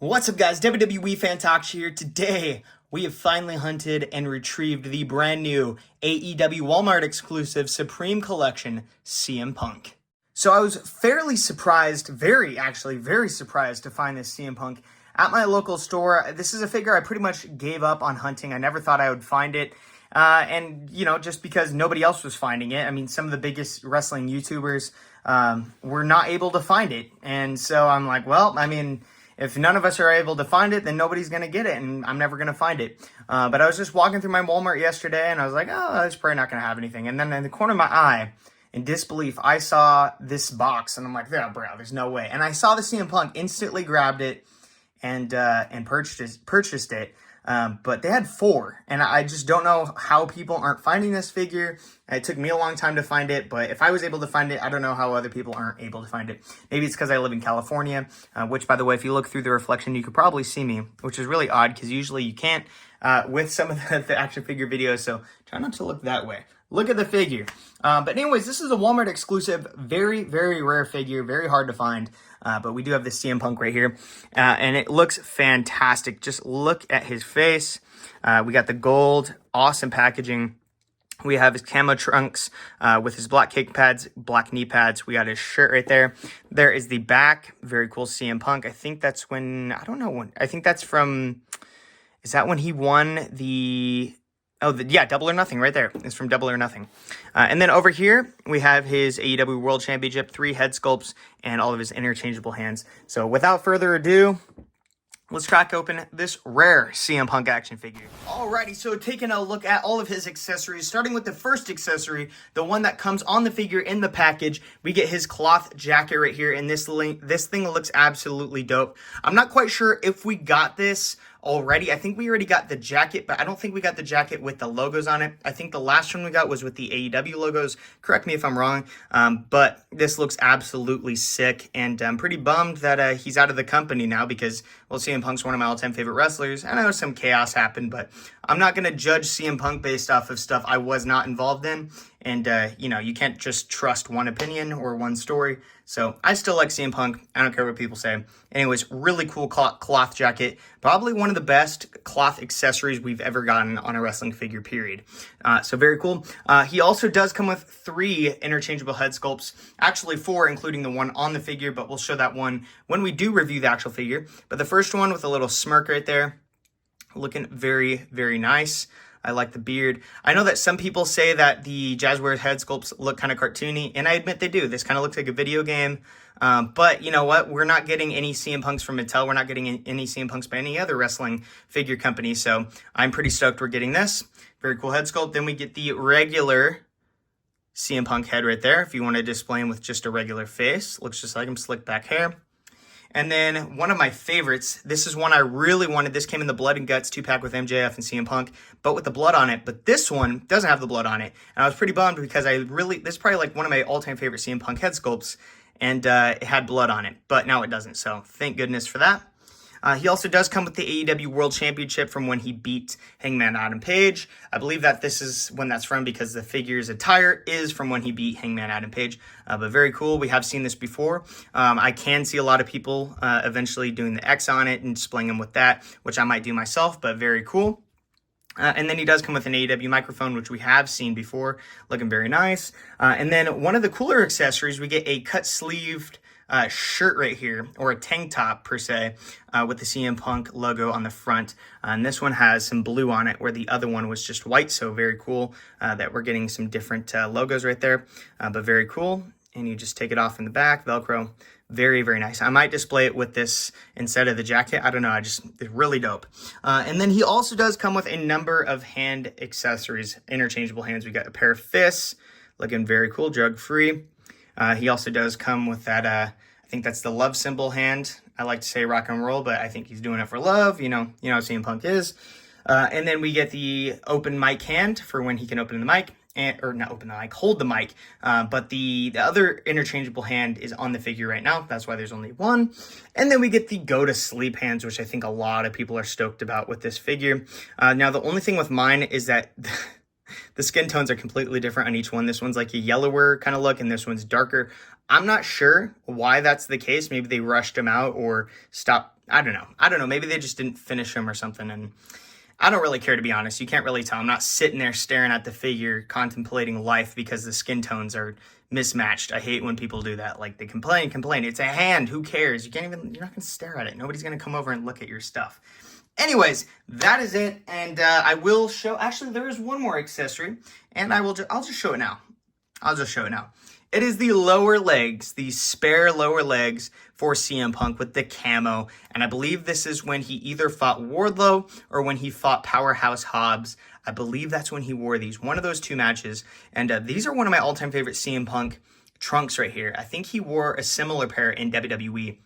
What's up, guys? WWE Fan Talk here. Today, we have finally hunted and retrieved the brand new AEW Walmart exclusive Supreme Collection CM Punk. So I was fairly surprised, very surprised to find this CM Punk at my local store. This is a figure I pretty much gave up on hunting. I never thought I would find it. Just because nobody else was finding it. I mean, some of the biggest wrestling YouTubers were not able to find it. And so I'm like, well, I mean, if none of us are able to find it, then nobody's going to get it, and I'm never going to find it. But I was just walking through my Walmart yesterday, and I was like, oh, it's probably not going to have anything. And then in the corner of my eye, in disbelief, I saw this box, and I'm like, yeah, bro, there's no way. And I saw the CM Punk, instantly grabbed it, and purchased it. But they had 4, and I just don't know how people aren't finding this figure. It took me a long time to find it, but if I was able to find it, I don't know how other people aren't able to find it. Maybe it's because I live in California, which, by the way, if you look through the reflection, you could probably see me, which is really odd because usually you can't with some of the action figure videos, so try not to look that way. Look at the figure. But anyways, this is a Walmart exclusive, very, very rare figure, very hard to find. But we do have this CM Punk right here, and it looks fantastic. Just look at his face. We got the gold, awesome packaging. We have his camo trunks with his black kick pads, black knee pads. We got his shirt right there. There is the back, very cool CM Punk. I think that's when, I don't know when, I think that's from, is that when he won the... yeah, Double or Nothing right there. It's from Double or Nothing. And then over here, we have his AEW World Championship, 3 head sculpts, and all of his interchangeable hands. So without further ado, let's crack open this rare CM Punk action figure. Alrighty, so taking a look at all of his accessories, starting with the first accessory, the one that comes on the figure in the package, we get his cloth jacket right here, and this thing looks absolutely dope. I'm not quite sure if we got this already. I think we already got the jacket, but I don't think we got the jacket with the logos on it. I think the last one we got was with the AEW logos. Correct me if I'm wrong, but this looks absolutely sick, and I'm pretty bummed that he's out of the company now because, well, CM Punk's one of my all-time favorite wrestlers. I know some chaos happened, but I'm not going to judge CM Punk based off of stuff I was not involved in, and, you can't just trust one opinion or one story. So I still like CM Punk. I don't care what people say. Anyways, really cool cloth jacket. Probably one of the best cloth accessories we've ever gotten on a wrestling figure, period. So very cool. He also does come with 3 interchangeable head sculpts. Actually 4, including the one on the figure, but we'll show that one when we do review the actual figure. But the first one with a little smirk right there, looking very, very nice. I like the beard. I know that some people say that the Jazzwares head sculpts look kind of cartoony, and I admit they do. This kind of looks like a video game. But you know what? We're not getting any CM Punks from Mattel. We're not getting any CM Punks by any other wrestling figure company. So I'm pretty stoked we're getting this. Very cool head sculpt. Then we get the regular CM Punk head right there. If you want to display him with just a regular face. Looks just like him, slick back hair. And then one of my favorites, this is one I really wanted. This came in the Blood and Guts 2-pack with MJF and CM Punk, but with the blood on it. But this one doesn't have the blood on it. And I was pretty bummed because this is probably like one of my all-time favorite CM Punk head sculpts, and it had blood on it, but now it doesn't. So thank goodness for that. He also does come with the AEW World Championship from when he beat Hangman Adam Page. I believe that this is when that's from because the figure's attire is from when he beat Hangman Adam Page. But very cool. We have seen this before. I can see a lot of people eventually doing the X on it and displaying them with that, which I might do myself, but very cool. And then he does come with an AEW microphone, which we have seen before, looking very nice. And then one of the cooler accessories, we get a cut-sleeved shirt right here, or a tank top per se, with the CM Punk logo on the front. And this one has some blue on it, where the other one was just white. So very cool that we're getting some different logos right there, but very cool. And you just take it off in the back, Velcro. Very, very nice. I might display it with this instead of the jacket. I don't know. It's really dope. And then he also does come with a number of hand accessories, interchangeable hands. We got a pair of fists, looking very cool, drug-free. He also does come with that, I think that's the love symbol hand. I like to say rock and roll, but I think he's doing it for love. You know how CM Punk is. And then we get the open mic hand for when he can open the mic. Or not open the mic, hold the mic. But the other interchangeable hand is on the figure right now. That's why there's only one. And then we get the go to sleep hands, which I think a lot of people are stoked about with this figure. Now, the only thing with mine is that the skin tones are completely different on each one. This one's like a yellower kind of look, and this one's darker. I'm not sure why that's the case. Maybe they rushed him out or stopped. I don't know. Maybe they just didn't finish him or something. And I don't really care, to be honest. You can't really tell. I'm not sitting there staring at the figure, contemplating life because the skin tones are mismatched. I hate when people do that. Like, they complain. It's a hand. Who cares? You're not going to stare at it. Nobody's going to come over and look at your stuff. Anyways, that is it. And I will show, actually, there is one more accessory, and I'll just show it now. It is the lower legs, the spare lower legs for CM Punk with the camo. And I believe this is when he either fought Wardlow or when he fought Powerhouse Hobbs. I believe that's when he wore these, one of those two matches. And these are one of my all-time favorite CM Punk trunks right here. I think he wore a similar pair in WWE.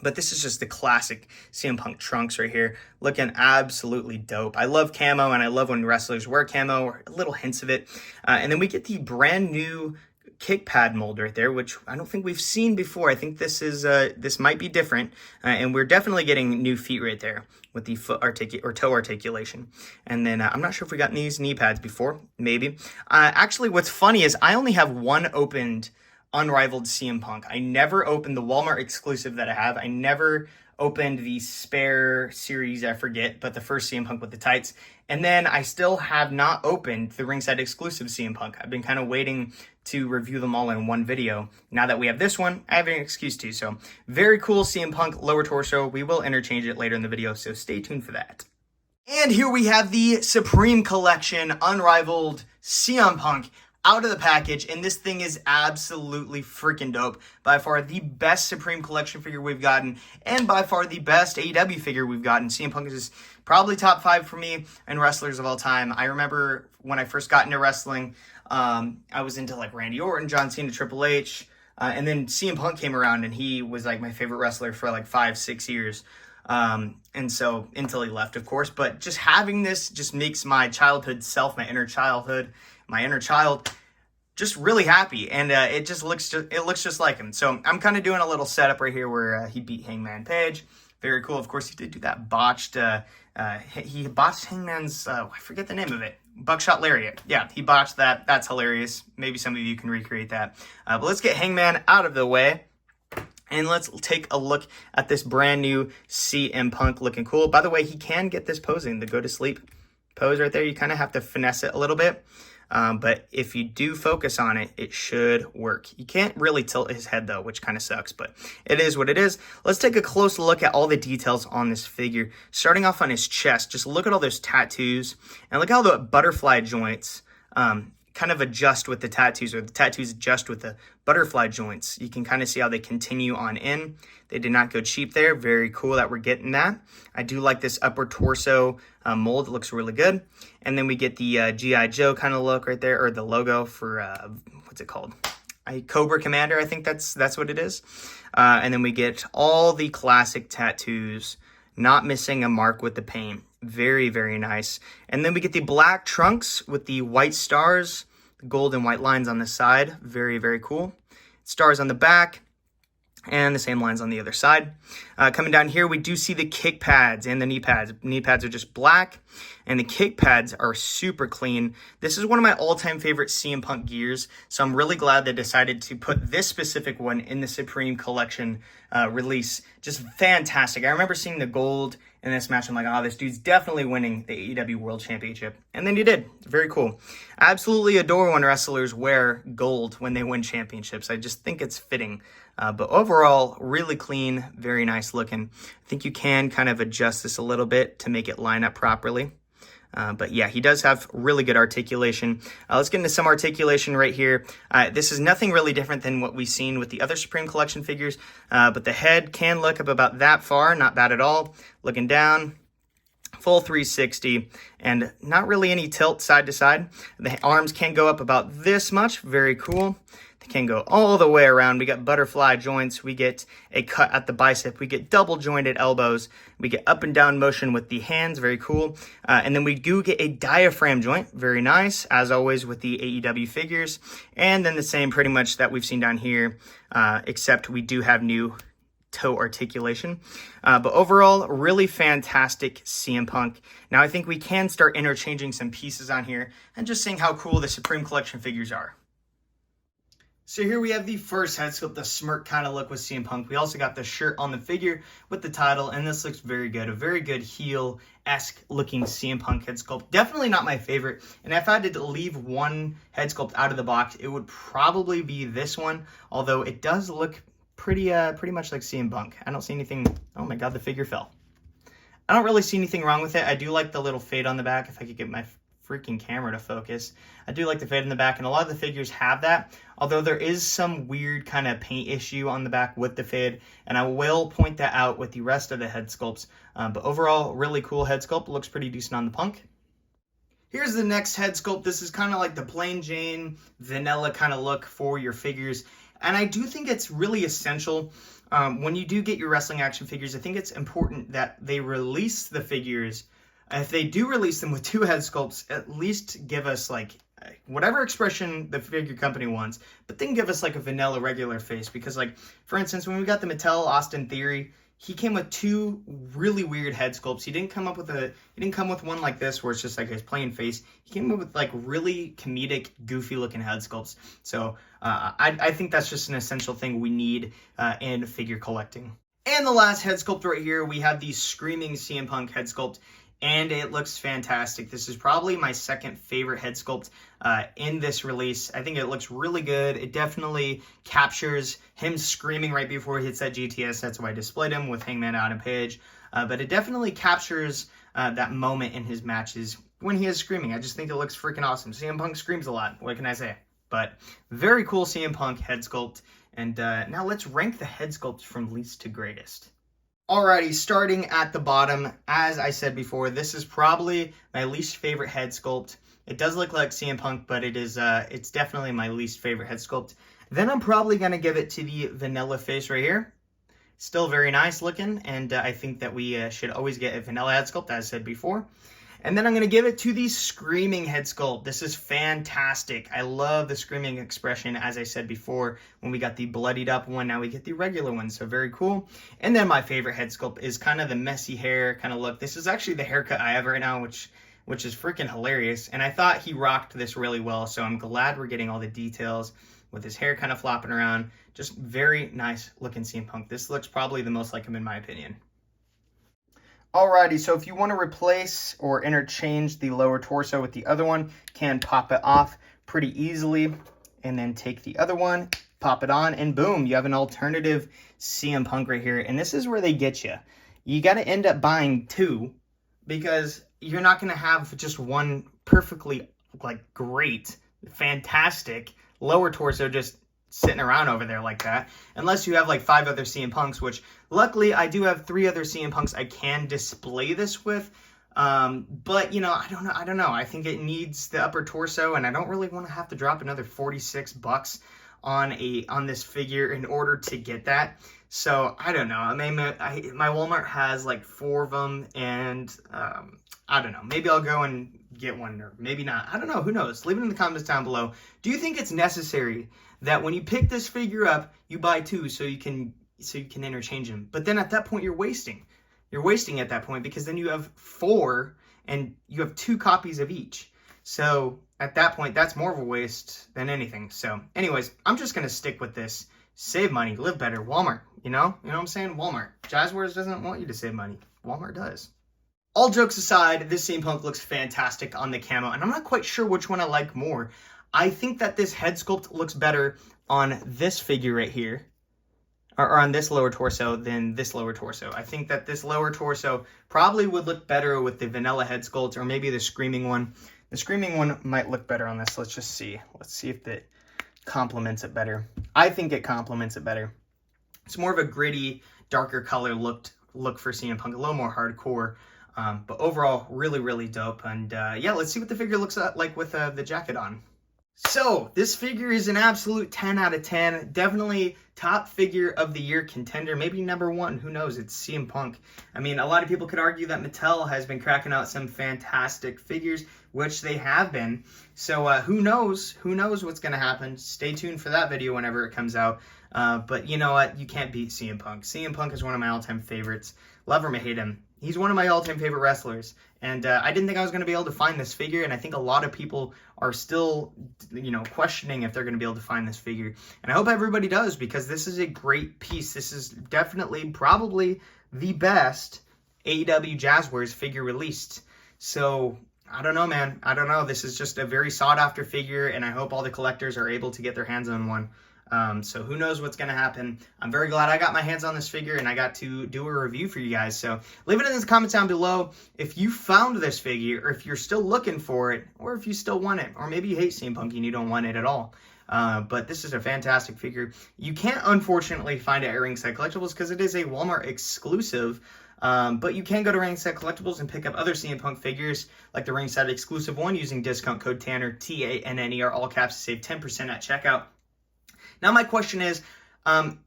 But this is just the classic CM Punk trunks right here. Looking absolutely dope. I love camo, and I love when wrestlers wear camo, or little hints of it. And then we get the brand new kick pad mold right there, which I don't think we've seen before. I think this might be different, and we're definitely getting new feet right there with the toe articulation. And then I'm not sure if we got these knee pads before, maybe. Actually, what's funny is I only have one opened Unrivaled CM Punk. I never opened the Walmart exclusive that I have. I never opened the spare series, I forget, but the first CM Punk with the tights. And then I still have not opened the ringside exclusive CM Punk. I've been kind of waiting to review them all in one video. Now that we have this one, I have an excuse to. So very cool CM Punk lower torso. We will interchange it later in the video, so stay tuned for that. And here we have the Supreme Collection Unrivaled CM Punk out of the package, and this thing is absolutely freaking dope. By far the best Supreme Collection figure we've gotten, and by far the best AEW figure we've gotten. CM Punk is probably top 5 for me and wrestlers of all time. I remember when I first got into wrestling, I was into like Randy Orton, John Cena, Triple H, and then CM Punk came around, and he was like my favorite wrestler for like 5-6 years. And so until he left, of course, but just having this just makes my childhood self, my inner child, just really happy. And, it looks just like him. So I'm kind of doing a little setup right here where, he beat Hangman Page. Very cool. Of course, he did do that botched, he botched Hangman's, I forget the name of it. Buckshot Lariat. Yeah, he botched that. That's hilarious. Maybe some of you can recreate that. But let's get Hangman out of the way. And let's take a look at this brand new CM Punk looking cool. By the way, he can get this posing, the go to sleep pose right there. You kind of have to finesse it a little bit. But if you do focus on it, it should work. You can't really tilt his head though, which kind of sucks, but it is what it is. Let's take a close look at all the details on this figure. Starting off on his chest, just look at all those tattoos and look how the butterfly joints, kind of adjust with the tattoos, or the tattoos adjust with the butterfly joints. You can kind of see how they continue on in. They did not go cheap there. Very cool that we're getting that. I do like this upper torso mold. It looks really good. And then we get the G.I. Joe kind of look right there, or the logo for, what's it called? Cobra Commander, I think that's what it is. And then we get all the classic tattoos, not missing a mark with the paint. Very, very nice. And then we get the black trunks with the white stars, the gold and white lines on the side. Very, very cool. Stars on the back, and the same lines on the other side. Coming down here, we do see the kick pads and the knee pads. Knee pads are just black, and the kick pads are super clean. This is one of my all-time favorite CM Punk gears, so I'm really glad they decided to put this specific one in the Supreme Collection release. Just fantastic. I remember seeing the gold in this match. I'm like, oh, this dude's definitely winning the AEW World Championship. And then he did. Very cool. I absolutely adore when wrestlers wear gold when they win championships. I just think it's fitting. But overall, really clean, very nice looking. I think you can kind of adjust this a little bit to make it line up properly. But yeah, he does have really good articulation. Let's get into some articulation right here. This is nothing really different than what we've seen with the other Supreme Collection figures, but the head can look up about that far, not bad at all. Looking down, full 360, and not really any tilt side to side. The arms can go up about this much, very cool. They can go all the way around. We got butterfly joints. We get a cut at the bicep. We get double jointed elbows. We get up and down motion with the hands. Very cool. And then we do get a diaphragm joint. Very nice, as always with the AEW figures. And then the same pretty much that we've seen down here, except we do have new toe articulation. But overall, really fantastic CM Punk. Now I think we can start interchanging some pieces on here and just seeing how cool the Supreme Collection figures are. So here we have the first head sculpt, the smirk kind of look with CM Punk. We also got the shirt on the figure with the title, and this looks very good. A very good heel-esque looking CM Punk head sculpt. Definitely not my favorite, and if I had to leave one head sculpt out of the box, it would probably be this one, although it does look pretty much like CM Punk. I don't see anything. Oh my god, the figure fell. I don't really see anything wrong with it. I do like the little fade on the back, if I could get my freaking camera to focus. I do like the fade in the back, and a lot of the figures have that, although there is some weird kind of paint issue on the back with the fade, and I will point that out with the rest of the head sculpts. But overall, really cool head sculpt. Looks pretty decent on the Punk. Here's the next head sculpt. This is kind of like the plain Jane, vanilla kind of look for your figures, and I do think it's really essential. When you do get your wrestling action figures, I think it's important that they release the figures. If they do release them with two head sculpts, at least give us like whatever expression the figure company wants, but then give us like a vanilla regular face. Because like, for instance, when we got the Mattel Austin Theory, he came with two really weird head sculpts. He didn't come with one like this where it's just like his plain face. He came up with like really comedic, goofy looking head sculpts. So I think that's just an essential thing we need in figure collecting. And the last head sculpt right here, we have the Screaming CM Punk head sculpt, and it looks fantastic. This is probably my second favorite head sculpt in this release. I think it looks really good. It definitely captures him screaming right before he hits that GTS. That's why I displayed him with Hangman Adam Page. But it definitely captures that moment in his matches when he is screaming. I just think it looks freaking awesome. CM Punk screams a lot. What can I say? But very cool CM Punk head sculpt. And now let's rank the head sculpts from least to greatest. Alrighty, starting at the bottom, as I said before, this is probably my least favorite head sculpt. It does look like CM Punk, but it's definitely my least favorite head sculpt. Then I'm probably going to give it to the vanilla face right here. Still very nice looking, and I think that we should always get a vanilla head sculpt, as I said before. And then I'm going to give it to the Screaming head sculpt. This is fantastic. I love the Screaming expression, as I said before. When we got the bloodied up one, now we get the regular one, so very cool. And then my favorite head sculpt is kind of the messy hair kind of look. This is actually the haircut I have right now, which is freaking hilarious. And I thought he rocked this really well, so I'm glad we're getting all the details with his hair kind of flopping around. Just very nice looking CM Punk. This looks probably the most like him in my opinion. Alrighty, so if you want to replace or interchange the lower torso with the other one, can pop it off pretty easily, and then take the other one, pop it on, and boom, you have an alternative CM Punk right here. And this is where they get you. You got to end up buying two, because you're not going to have just one perfectly, like, great, fantastic lower torso just sitting around over there like that, unless you have like 5 other CM Punks, which luckily I do have 3 other CM Punks I can display this with. But you know, I don't know. I think it needs the upper torso, and I don't really want to have to drop another $46 on this figure in order to get that. So I don't know. I mean, my Walmart has like 4 of them, and I don't know. Maybe I'll go and get one, or maybe not. I don't know. Who knows? Leave it in the comments down below. Do you think it's necessary that when you pick this figure up, you buy 2 so you can interchange them? But then at that point, you're wasting. You're wasting at that point, because then you have 4 and you have 2 copies of each. So at that point, that's more of a waste than anything. So anyways, I'm just going to stick with this. Save money, live better. Walmart, you know what I'm saying? Walmart. Jazzwares doesn't want you to save money. Walmart does. All jokes aside, this CM Punk looks fantastic on the camo, and I'm not quite sure which one I like more. I think that this head sculpt looks better on this figure right here, or on this lower torso, than this lower torso. I think that this lower torso probably would look better with the vanilla head sculpt, or maybe the Screaming one. The Screaming one might look better on this. Let's just see. Let's see if it complements it better. I think it complements it better. It's more of a gritty, darker color look for CM Punk, a little more hardcore. But overall, really, really dope. And yeah, let's see what the figure looks like with the jacket on. So this figure is an absolute 10 out of 10. Definitely top figure of the year contender. Maybe number 1. Who knows? It's CM Punk. I mean, a lot of people could argue that Mattel has been cracking out some fantastic figures, which they have been. So who knows? Who knows what's going to happen? Stay tuned for that video whenever it comes out. But you know what? You can't beat CM Punk. CM Punk is one of my all-time favorites. Love him or hate him, he's one of my all-time favorite wrestlers. And I didn't think I was going to be able to find this figure, and I think a lot of people are still, questioning if they're going to be able to find this figure. And I hope everybody does, because this is a great piece. This is definitely, probably the best AEW Jazzwares figure released. So I don't know, man. I don't know. This is just a very sought-after figure, and I hope all the collectors are able to get their hands on one. So who knows what's going to happen. I'm very glad I got my hands on this figure and I got to do a review for you guys. So leave it in the comments down below if you found this figure, or if you're still looking for it, or if you still want it, or maybe you hate CM Punk and you don't want it at all. But this is a fantastic figure. You can't, unfortunately, find it at Ringside Collectibles because it is a Walmart exclusive. But you can go to Ringside Collectibles and pick up other CM Punk figures, like the Ringside exclusive one, using discount code TANNER, TANNER, all caps, to save 10% at checkout. Now my question is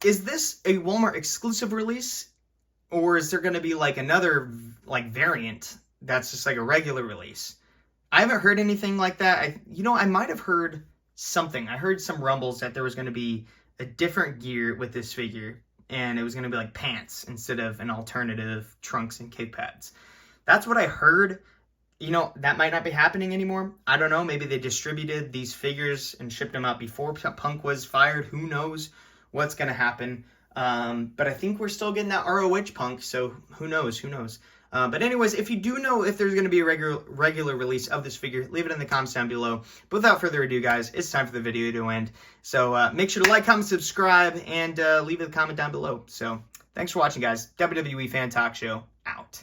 this a Walmart exclusive release, or is there going to be like another variant that's just like a regular release? I haven't heard anything like that. I might have heard something. I heard some rumbles that there was going to be a different gear with this figure, and it was going to be like pants instead of an alternative trunks and kick pads. That's what I heard. That might not be happening anymore. I don't know. Maybe they distributed these figures and shipped them out before Punk was fired. Who knows what's going to happen? But I think we're still getting that ROH Punk, so who knows? Who knows? But anyways, if you do know if there's going to be a regular release of this figure, leave it in the comments down below. But without further ado, guys, it's time for the video to end. So make sure to like, comment, subscribe, and leave a comment down below. So thanks for watching, guys. WWE Fan Talk Show, out.